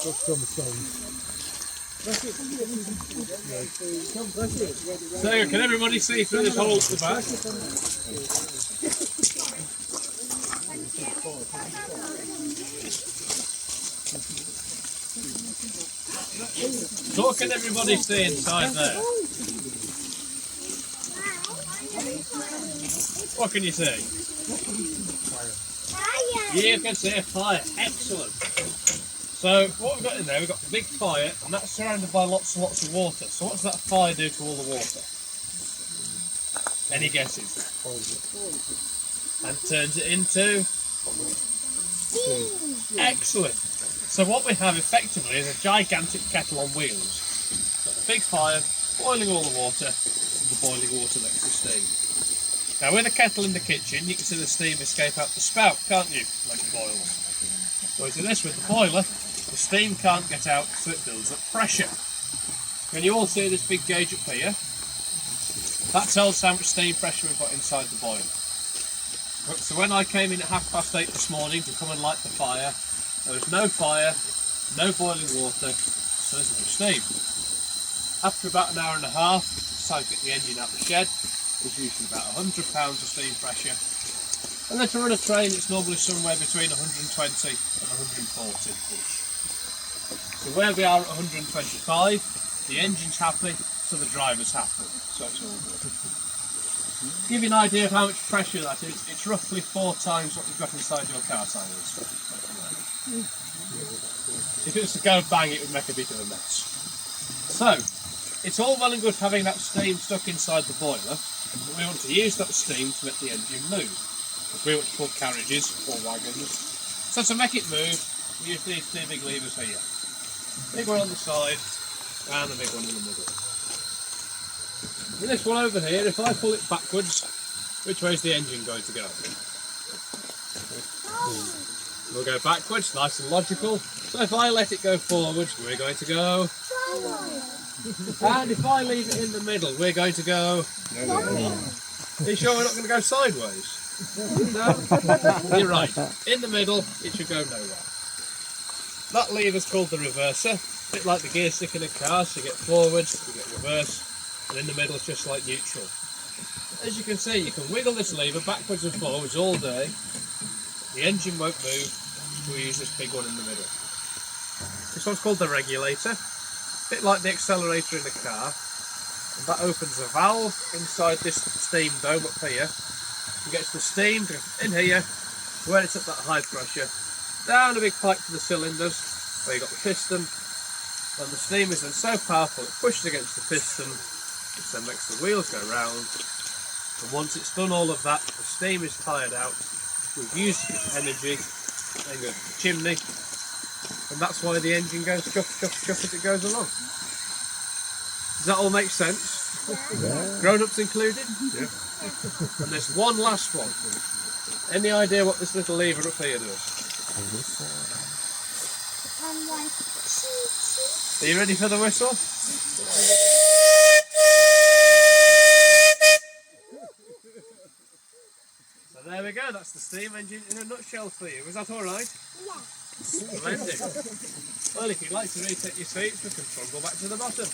got some stones. So, can everybody see through this hole at the back? So, what can everybody see inside there? What can you see? You can see a fire. Excellent. So what we've got in there, we've got a big fire, and that's surrounded by lots and lots of water. So what does that fire do to all the water? Any guesses? And turns it into? Excellent. So what we have effectively is a gigantic kettle on wheels. Got a big fire, boiling all the water, and the boiling water makes the steam. Now with a kettle in the kitchen, you can see the steam escape out the spout, can't you? Like it boils. But with this, with the boiler, the steam can't get out, so it builds up pressure. Can you all see this big gauge up here? That tells how much steam pressure we've got inside the boiler. So when I came in at 8:30 this morning to come and light the fire, there was no fire, no boiling water, so there's no steam. After about an hour and a half, it's time to get the engine out the shed. There's usually about 100 pounds of steam pressure. And then to run a train, it's normally somewhere between 120 and 140 ish. So where we are at 125, the engine's happy, so the driver's happy. So it's all good. To give you an idea of how much pressure that is, it's roughly 4 times what you've got inside your car tyres. If it was to go bang, it would make a bit of a mess. So, it's all well and good having that steam stuck inside the boiler, but we want to use that steam to make the engine move. Because we want to pull carriages or wagons. So to make it move, we use these 2 big levers here. Big one on the side, and a big one in the middle. And this one over here, if I pull it backwards, which way is the engine going to go? We'll go backwards, nice and logical. So if I let it go forwards, we're going to go and if I leave it in the middle, we're going to go. Are you sure we're not going to go sideways? No? You're right. In the middle, it should go nowhere. That lever's called the reverser. A bit like the gear stick in a car, so you get forwards, you get reverse, and in the middle it's just like neutral. As you can see, you can wiggle this lever backwards and forwards all day. The engine won't move, so we use this big one in the middle. This one's called the regulator. A bit like the accelerator in a car, and that opens a valve inside this steam dome up here and gets the steam in here when it's at that high pressure, down a big pipe to the cylinders where you've got the piston, and the steam is then so powerful it pushes against the piston, which then makes the wheels go round, and once it's done all of that, the steam is tired out, we've used its energy, then goes to the chimney. And that's why the engine goes chuff, chuff, chuff as it goes along. Does that all make sense? Yeah. Grown-ups included? Yeah. And there's one last one. Any idea what this little lever up here does? Are you ready for the whistle? So there we go, that's the steam engine in a nutshell for you. Was that alright? Yeah. Splendid. Well, if you'd like to reset your seats, we can trundle back to the bottom.